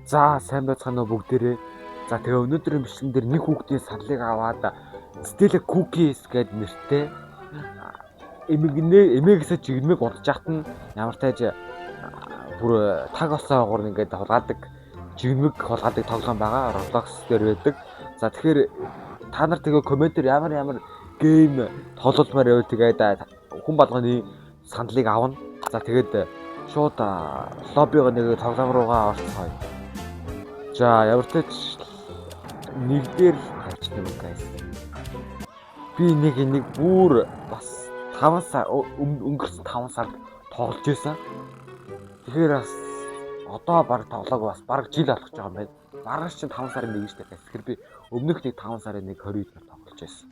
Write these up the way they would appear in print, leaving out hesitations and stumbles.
За сайн байцгаана уу бүгдээрээ. За тэгээ өнөөдрийн бичлэгэн дээр нэг хүүхдийн саналыг аваад Stella Cookies гэдэг нэртэй эмээгээс жигмэг унтж яхад нь ямар тааж бүр таг олсоогоор ингээд хулгаадаг жигмэг хулгаадаг тоглоом байгаа. Roblox дээр байдаг. За тэгэхээр та нар тэгээ комментээр ямар гейм тоглолмоор байв тэгээд хүн болгоны саналыг авна. За тэгээд шууд лоббиго нэг тоглоом руугаа орцгоё. За ямар ч нэг дээр тавьчихна юм guys. Би нэг бүр бас 5 сар өнгөрсөн 5 сард тоглож байсан. Тэгэхээр бас одоо баг тоглоог бас баг жил болох гэж байгаа юм байна. Маргааш чинь 5 сарын 1 штэ guys. Тэгэхээр би өмнөх нэг 5 сарын 1 20-нд тоглож байсан.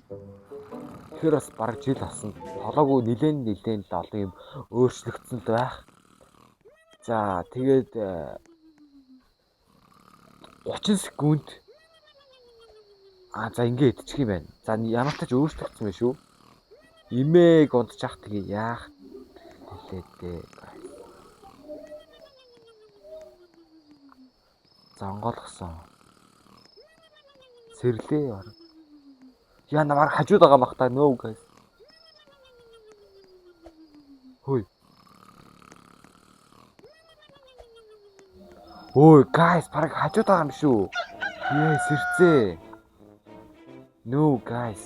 Тэгэхээр бас баг жил болсон. Тоглоогүй нилээн л олон юм өөрчлөгдсөн л байх. За тэгээд 30 секунд за ингэ идчих юм байна. За ямар ч тач өөрчлөгдсөн байх шүү. Имээг унтчих тэгээ яах хэлээдээ. За онгойлгосон. Сэрлээ ор. Яа намар хажууд байгаа мах та нөө guys. Хөөе. Ой guys бараг хажууд байгаа юм шүү. Яа сэрцээ. No guys.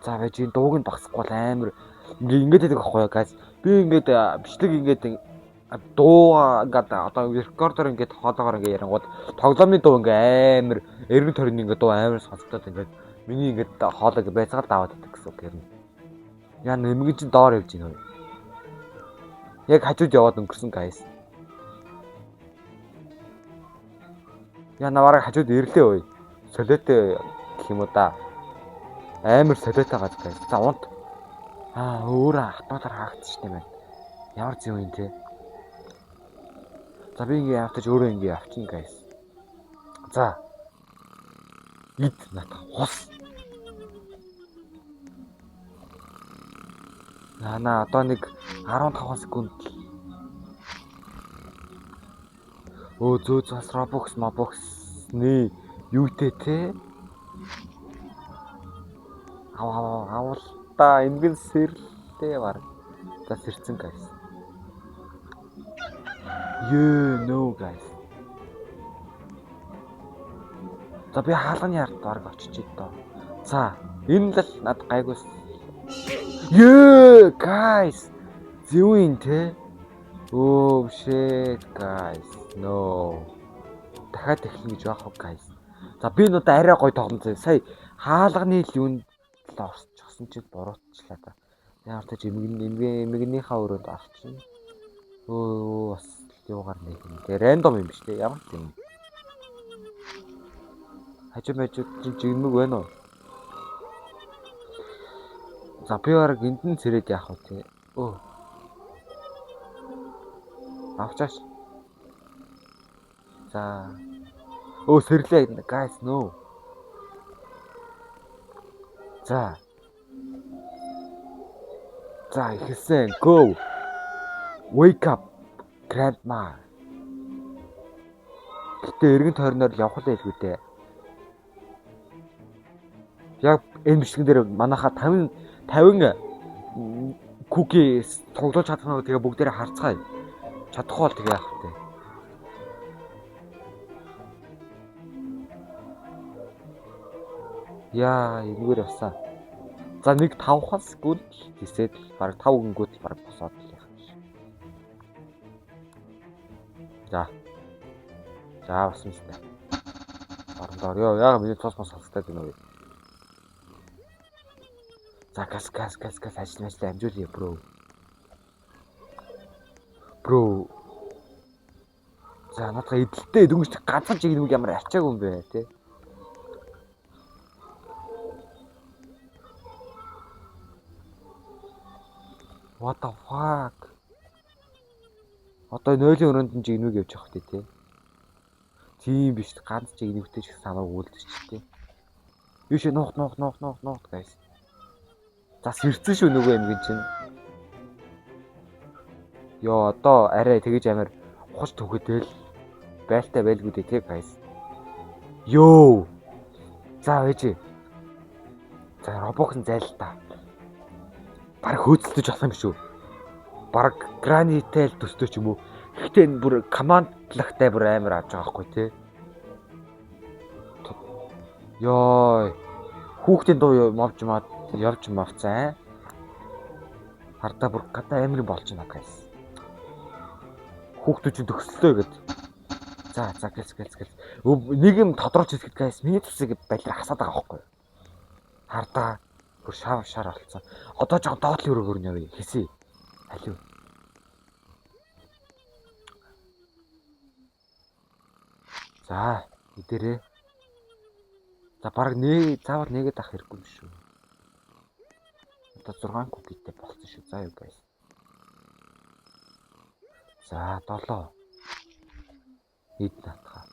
За байж энэ дууг нь багсахгүй амар ингээд байдаг аахгүй guys. Би ингээд бичлэг ингээд дуу ингээд одоо рекордер ингээд хоолоогоор ингээд ярангууд тоглоомны дуу ингээд амар эргэн тойрны ингээд дуу амар сонсогдоод ингээд миний ингээд хоолойг байцгаал даваад байдаг гэсэн үг юм. Яа нэмгэн чинь доор явж байна уу? Яг хажууд яваад өнгөрсөн guys. Яа навараа хажууд ирлээ ой. Солиотой гэх юм уу да. Амар солиотой газ guys. За унт. Өөрөө автоматар хаагдчих юм байна. Ямар зүй юм те. За би ингээ явтаж өөрөө ингээ явчихна guys. За. Ид натаа хус. Наа одоо нэг 15 секунд. Зөө зас Roblox-ны юутэй те. Авал та ингэн сэрлээ баг. За сэрцэн guys. No guys. За би хаалганы ард баг очиж доо. За энэ л над гайгүйс. Guys. Зүүн те. Oh shit guys. No. Дахиад эхлэн гэж яах вэ guys. За би энэ удаа арай гоё тоглоом зэ. Сая хаалганы юунд л орчихсон чи буруутчлаа та. Ямар ч эмгэнийхээ өрөөнд орчихно. Бас юугаар нэг юм. Тэ рандом юм биш те. Ямар ч юм. Хажууд чинь жигмэг байна уу? За би бараг эндэн цэрэд яах вэ те. Авчаач. За. Сэрлээ guys no. За ихсэн go. Wake up grandma. Гэтэ эргэн тойрноор явах л байлгүй дээ. Яг энэ бичлэгэн дээр манайха 50 cookie тоглож чадах нь тэгээ бүгдээрээ харцгаая. Чадахгүй бол тэгээ яах вэ? Яа, энэгээр явсаа. За нэг 5 секунд хийсээд баг 5 гингүүд баг босоод л яах юм. За басан сте. Орондоор яа миний цус сонсогдоод байна уу? За газ ажил амжуулъя бро. За надад эдэлтэй дөнгөж ганцхан чиг нэг ямар ачаагүй юм бэ те. What the fuck? Одоо 0-ийн өрөөнд нь жигнүүг явж явах тий те. Тийм биш ганц жигнүүгтэй ч самааг үлдчихтэй. Юу шээ нуух guys. За сэрцэн шүү нөгөө юм гин чинь. Ёо одоо арай тэгэж амар ухаж түгэдэл байлтай байлгүй дээ тий guys. Йоо. За ээж. За Roblox зайл та. Бараг хөөцөлдөж болох юм шүү. Бараг Granite-tel төстэй ч юм уу. Гэхдээ энэ бүр командлагтай бүр амар авч байгаа байхгүй тий. Йоо. Хүүхдийн дуу явж мавцаа. Хардаа бүр гадаа амар болж байна guys. Хүүхдүүд чинь төгслөө гэд. За гэлс. Нэг юм тодорч хэлэхэд guys миний цусыг балер хасаад байгаа байхгүй. Хардаа бүр шар болцсон. Одоо жоо доотлын өрөөгөр нь явъя. Хэсэ. Алив. За, идэрээ. За баг заавал нэгэд ах хэрэггүй юм шүү. Одоо 6 кукитэй болсон шүү. За юу guys. За 7. Ид натха.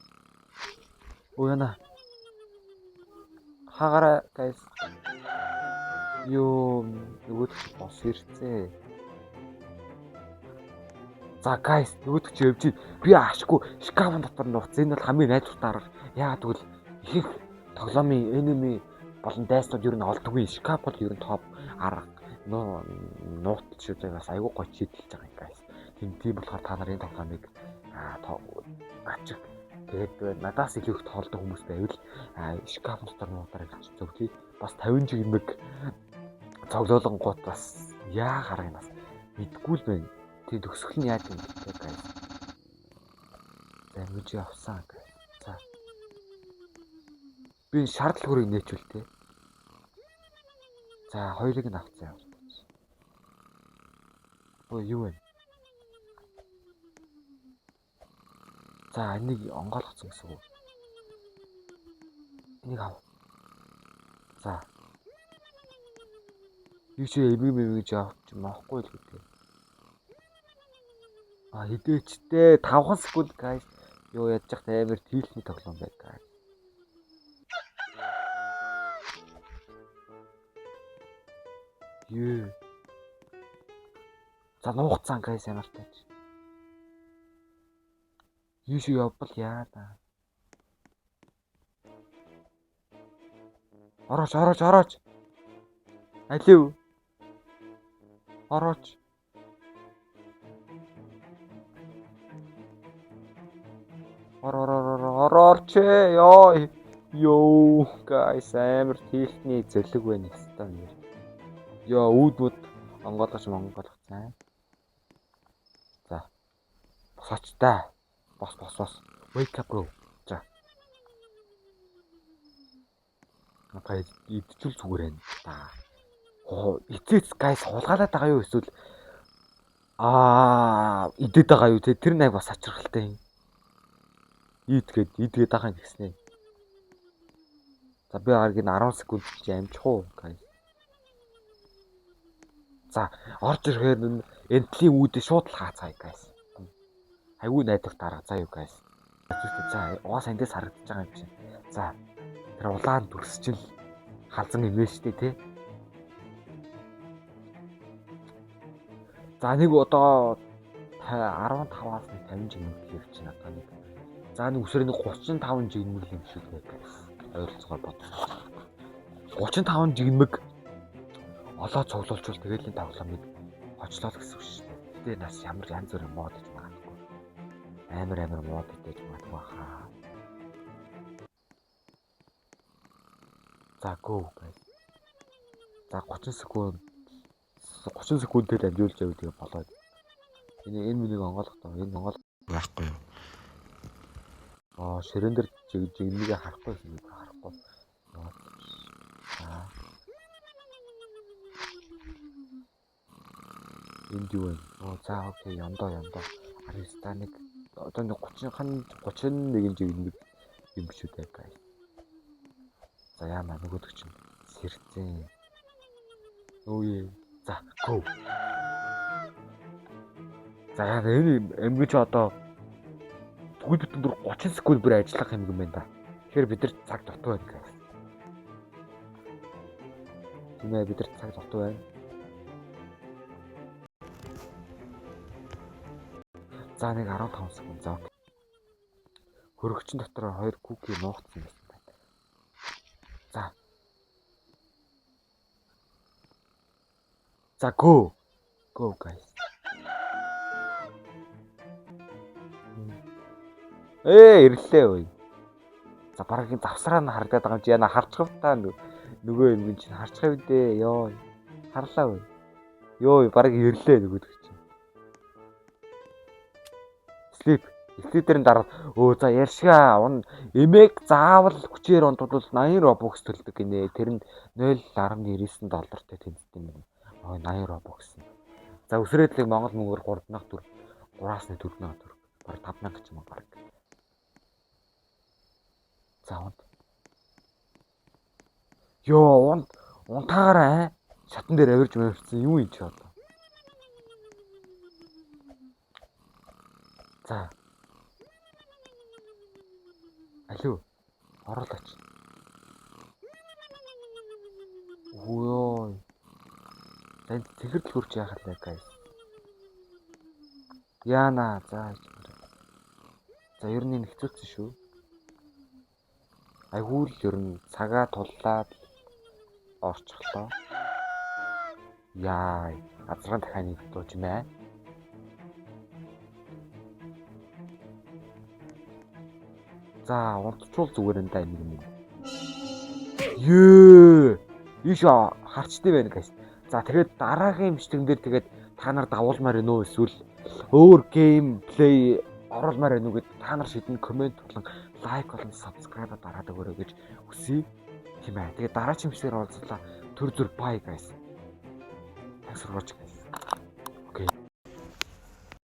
Өө яна. Хагаараа guys. Юу нөгөөд бос ирцээ. За guys нөгөөд чи явж би ашгүй шкафын дотор нууц. Энэ бол хамгийн найдвартай арга. Яагаад гэвэл их тоглоомын enemy болон дайснууд ер нь олдгүй. Шкаф бол ер нь топ арга. Нууц шүү бас айгүй гоё чийдэлж байгаа юм guys. Тийм болохоор та нарын тоглоомыг ачиг тэгээд надаас илүү их тоолдог хүмүүс байвал шкаф дотор нуудаараа гэж зөвлөе. Бас 50 жигмэг цоглоолонгууд бас яа гарах юм бас мэдгүй л байна. Тийм төгсгөл нь яаж юм бэ guys. За ингэж явсан guys. За. Би шаардлагыг нээчүүл тээ. За хоёрыг нь авцгаа. Өө юу вэ? За энийг онгойлгоцсон гэсэн үг. Энийг ав. За. Юу ч эмэг авч маахгүй л гэдэг. Хідээчтэй 5 секунд guys. Юу ядж захт амар тийхний тоглоом байг guys. Юу. За нуугцсан guys ямар тааж. Юу шиг явбал яа да. Орооч. Алив. Орооч. Орооч ёо guys амар тийхний зөлөг байна хэвээр нэр. Ёо үүдмүүд онгойлгоцсан. За. Босооч та. Бос. Wake up bro. За. Апаа идчихвэл зүгээр байна та. Эцэц guys хулгаалаад байгаа юу эсвэл идээд байгаа юу те тэр нэг бас сачралтай юм. Идгээд байгаа юм гэснэ. За би арыг нь 10 секунд чи амжих уу guys. За орж ирэхээр энтлийн үүдээ шууд л хаацгаая guys. Айгүй найдвар дараа. За юу guys. За угаасаа эндээс харагдаж байгаа юм чинь. За тэр улаан дүрсчил халзан имэж штэ тий. За нэг одоо 15-аас 50 жигмэл явж байна одоо нэг. За нэг үсрээ нэг 35 жигмэл юм шиг guys. Ойролцоогоор бод. 35 жигмэг олоо цуглуулчвал тэгээл энэ тоглоомыг хочлол гэсэн үг шүү дээ. Гэтэ нас ямар янз бүрийн мод гэж магадгүй. Амар мод гэж магадгүй хаа. За go guys. За 30 секундэд амжуулж явж тэгээ болоод. Энэ миний онгойлготой. Энэ онгойлго байхгүй юу? Ширээн дээр жигнэгээ харахгүй юм харахгүй. За. Энд юу вэ? За окей, яндаа. Аристаник одоо нэг 31 жигнэг юм шүү дээ guys. За яамаа нөгөөдөг чинь сэрцэн. Өөе. За go. За яг энэ эмгэж одоо бүгд бүтэн бүр 30 секунд бүр ажиллах юм байна да. Тэгэхээр бид нар цаг дутуу байна guys. Тиймээ бид нар цаг дутуу байна. За нэг 15 секунд. За окей. Хөрөгчин дотор 2 куки нуугдсан байна. За. За go. Go guys. Ирлээ ой. За баргийн завсраа нь харагдаад байгаа юм чи яна харцгав та нөгөө юм чинь харцгав дээ. Йоо. Харлаа ой. Йоо бараг ирлээ нөгөө чинь. Sleep. Sleep-ийн дараа за ярьшгаа он эмээг заавал хүчээр онтвол 80 Robux төлдөг гинэ. Тэр нь $0.99-тэй тэнцдэг юм. 80 Robux. За өсрөөдлийг Монгол мөнгөөр 3,000 төгрөг. 4,000 төгрөг. Бараг 5,000 ч юм уу бараг. За унд. Йоо унтаагаараа шатан дээр авирж мөрцсөн юу юм чи одоо. За. Алуу. Оруулаач. Өөй. Танд тэгэхэл хурж яахад вэ guys. Яана за. За ер нь хэцүүцсэн шүү. Айгуул ер нь цагаа туллаад орчихлоо. Яа, азран дахианы дууч мэ. За, унтчул зүгээр энэ даа юм. Ёо! Иш харчтай байна guys. За тэгээд дараагийн бичлэгэн дээр тэгээд та нар дагуулмаар байна уу эсвэл өөр гейм плей оруулмаар байна уу гэд та нар шийдэн комент болон лайк болон subscribe дараад өгөөрэй гэж хүсье. Тийм ээ. Тэгээд дараагийн бичлэгээр уулзлаа. Түр зүр bye guys. Thanks for watching guys.